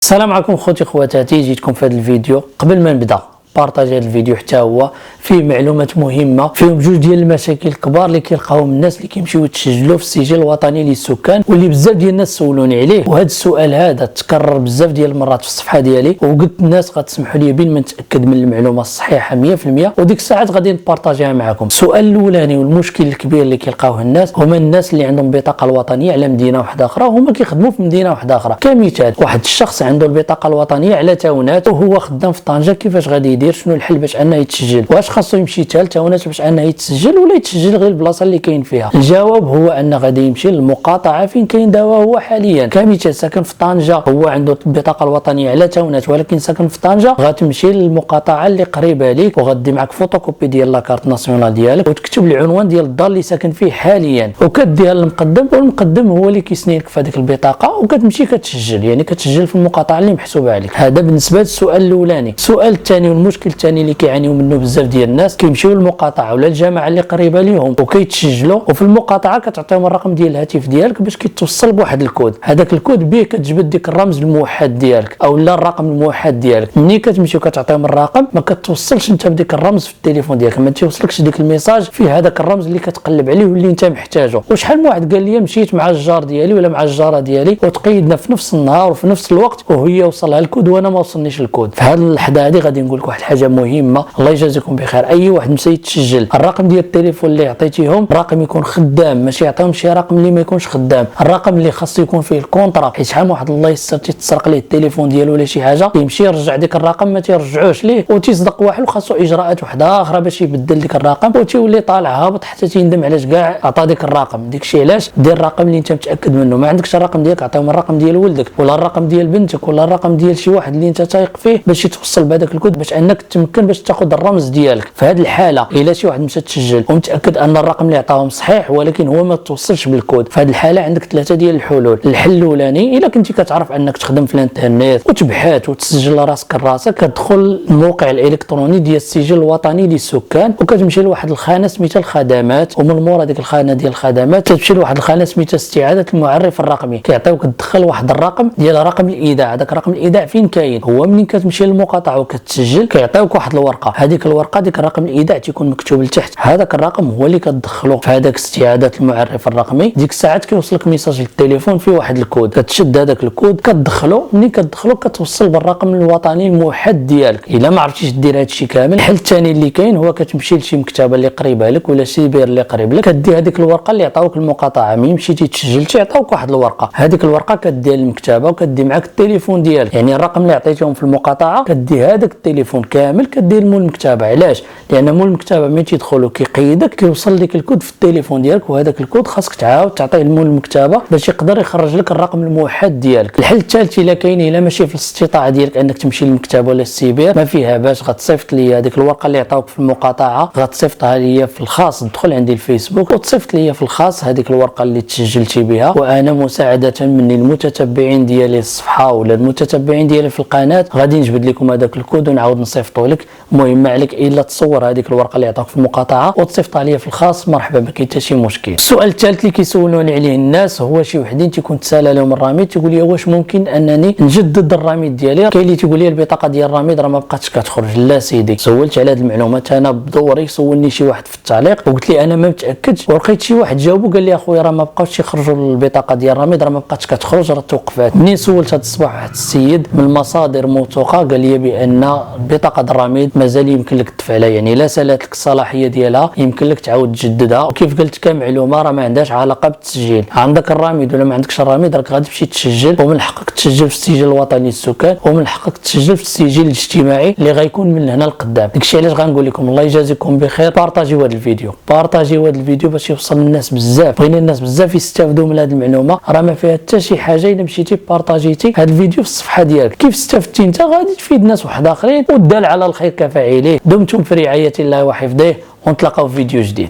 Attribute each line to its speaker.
Speaker 1: السلام عليكم خوتي خواتاتي، جيتكم في هذا الفيديو. قبل ما نبدا بارطاجي هذا الفيديو حتى هو فيه معلومات مهمه، فيهم جوج ديال المشاكل الكبار اللي كيلقاوهم الناس اللي كيمشيو يتسجلوا في السجل الوطني للسكان، واللي بزاف ديال الناس سولوني عليه. وهذا السؤال هذا تكرر بزاف ديال المرات في الصفحه ديالي، وقلت الناس غتسمحوا لي بين ما نتاكد من المعلومه الصحيحه 100%، وديك الساعات غادي نبارطاجيها معكم. السؤال الاولاني والمشكل الكبير اللي كيلقاوه الناس هما الناس اللي عندهم البطاقه الوطنيه على مدينه واحده اخرى، وهما كيخدموا في مدينه واحده اخرى. كمثال، واحد الشخص عنده البطاقه الوطنيه على تاونات وهو خدام في طنجه، كيفاش غادي يدير؟ شنو الحل باش انه يتسجل؟ واش خاصو يمشي حتى لتاونات باش انه يتسجل، ولا يتسجل غير البلاصه اللي كاين فيها؟ الجواب هو انه غادي يمشي للمقاطعه فين كاين دواء هو حاليا. كمثال، ساكن في طنجه، هو عنده البطاقه الوطنيه على تاونات ولكن ساكن في طنجه، غتمشي للمقاطعه اللي قريبه ليك وغدي معك فوتوكوبي ديال لاكارت ناسيونال ديالك، وتكتب العنوان ديال الدار اللي ساكن فيه حاليا، وكديها للمقدم، والمقدم هو اللي كيسني لك في هذيك البطاقه، وكتمشي كتسجل، يعني كتسجل في المقاطعه اللي محسوبه عليك. هذا بالنسبه للسؤال الاولاني. السؤال الثاني والمشكل الثاني اللي كيعانيو منه بزاف ديال الناس، كيمشيو للمقاطعه ولا الجامعه اللي قريبه ليهم وكيتسجلوا، وفي المقاطعه كتعطيهم الرقم ديال الهاتف ديالك باش كيتوصل بواحد الكود. هذاك الكود به كتجبد ديك الرمز الموحد ديالك او لا الرقم الموحد ديالك. ملي كتمشي وكتعطيهم الرقم ما كتوصلش انت بديك الرمز في التليفون ديالك، ما تيوصلكش ديك الميساج فيه هذاك الرمز اللي كتقلب عليه واللي انت محتاجه. وشحال من واحد قال لي مشيت مع الجار ديالي ولا مع الجاره ديالي وتقيدنا في نفس النهار وفي نفس الوقت وهي وصلها الكود وانا ما وصلنيش الكود. في هذه اللحظه هذه غادي نقول لك واحد الحاجه مهمه، الله يجازيكم بخير. اي واحد مشى يتسجل، الرقم ديال التليفون اللي عطيتيهم رقم يكون خدام، ماشي يعطيهم شي رقم اللي ما يكونش خدام. الرقم اللي خاص يكون فيه الكونطرا، حيت شحال واحد الله يستر تيتسرق ليه التليفون ديالو ولا شي حاجه، يمشي يرجع ديك الرقم ما تيرجعوش ليه، وتيصدق واحد وخاصو اجراءات وحده اخرى باش يبدل ديك الرقم، وتيولي طالع هابط حتى تيندم علاش كاع عطا ديك الرقم. داكشي علاش دير الرقم اللي انت متاكد منه. ما عندكش الرقم ديالك، عطيهم الرقم ديال ولدك ولا الرقم ديال بنتك ولا الرقم ديال شي واحد اللي انت تايق فيه باش يتوصل بهذاك الكود، باش انك تمكن باش تاخذ الرمز ديالك. في هذه الحاله الا شي واحد مشى تسجل ومتاكد ان الرقم اللي عطاهم صحيح ولكن هو ما توصلش بالكود، في هذه الحاله عندك ثلاثه ديال الحلول. الحل الاولاني، الا كنتي كتعرف انك تخدم في الانترنت وتبحث وتسجل راسك كتدخل الموقع الالكتروني ديال السجل الوطني للسكان، وكتمشي لواحد الخانه سميتها الخدمات، ومن مورا ديك الخانه ديال الخدمات كتمشي لواحد الخانه سميتها استعاده المعرف الرقمي. كيعطيوك تدخل واحد الرقم ديال رقم الايداع. داك رقم الايداع فين كاين؟ هو منين كتمشي للمقاطعه وكتسجل كيعطيوك واحد الورقه، هذيك الورقه ديك الرقم الايداع تيكون مكتوب لتحت. هذاك الرقم هو اللي كتدخلو في هذاك استعاده المعرف الرقمي. ديك الساعات كيوصلك ميساج للتليفون فيه واحد الكود، كتشد هذاك الكود كتدخلو. منين كتدخلو كتوصل بالرقم الوطني الموحد ديالك. الا ما عرفتيش دير هذا الشيء كامل، الحل الثاني اللي كاين هو كتمشي لشي مكتبه اللي قريبه لك ولا سيبر اللي قريب لك، كدي هذيك الورقه اللي عطاوك المقاطعه. ملي مشيتي تسجلتي عطاوك واحد الورقه، هذيك الورقه كديها للمكتبه وكدي معاك التليفون ديالك، يعني الرقم اللي عطيتيهم في المقاطعه كدي هذاك التليفون كامل كدير مول المكتبه. علاش؟ لان مول المكتبه ملي تيدخلوا كيقيدك كيوصل لك الكود في التليفون ديالك، وهذاك الكود خاصك تعاود تعطيه لمول المكتبه باش يقدر يخرج لك الرقم الموحد ديالك. الحل الثالث الا كاين، الا ماشي في الاستطاعه ديالك انك تمشي للمكتبه ولا السيبر، ما فيها باش غتصيفط لي هذيك الورقه اللي عطاوك في المقاطعه، غتصيفطها لي في الخاص. ادخل عندي الفيسبوك وتصيفط لي في الخاص هذيك الورقه اللي تسجلتي بها، وانا مساعده مني المتتبعين ديالي الصفحه ولا المتتبعين ديالي في القناه غادي نجبد لكم هذاك الكود ونعاود نصيفطه لك. المهم ما عليك الا تصور هذيك الورقه اللي عطاوك في المقاطعه وتصيفطها لي في الخاص، مرحبا ما كاين حتى شي مشكل. السؤال الثالث اللي كيسولوني عليه الناس هو شي وحدين تيكون تسالى لهم الرميد، تيقول لي واش ممكن انني نجدد الرميد ديالي؟ كاين اللي تيقول لي البطاقه ديال الرميد راه ما بقاتش كتخرج. لا سيدي، سولت على هذه المعلومات انا بدوري، سولني شي واحد في التعليق وقلت لي انا ما متاكدش، ولقيت شي واحد جاوبو قال لي اخويا راه ما بقاوش يخرجوا البطاقه ديال الرميد، راه ما بقاتش كتخرج، راه توقفات. منين سولت هذا الصباح واحد السيد من مصادر موثوقه قال لي بان البطاقه ديال الرميد مازال يمكن لك تدفع لها، يعني لا سالات لك الصلاحيه ديالها يمكن لك تعاود تجددها. وكيف قلت كمعلومه راه ما عندهاش علاقه بالتسجيل. عندك الرميد ولا ما عندكش الرميد راك غادي تمشي تسجل، ومن حقك تسجل في السجل الوطني للسكان، ومن حقك تسجل في السجل الاجتماعي اللي غيكون من هنا لقدام. داكشي علاش غنقول لكم الله يجازيكم بخير، بارطاجيو هذا الفيديو، بارطاجيو هذا الفيديو باش يوصل للناس بزاف. بغينا الناس بزاف يستافدوا من هذه المعلومه، راه ما فيها حتى شي حاجه الا مشيتي بارطاجيتي هذا الفيديو في الصفحه ديالك. كيف استفدتي انت غادي تفيد ناس واحد اخرين، والدال على الخير كفاعله. دمتم في رعايه الله وحفظه، ونتلاقاو في فيديو جديد.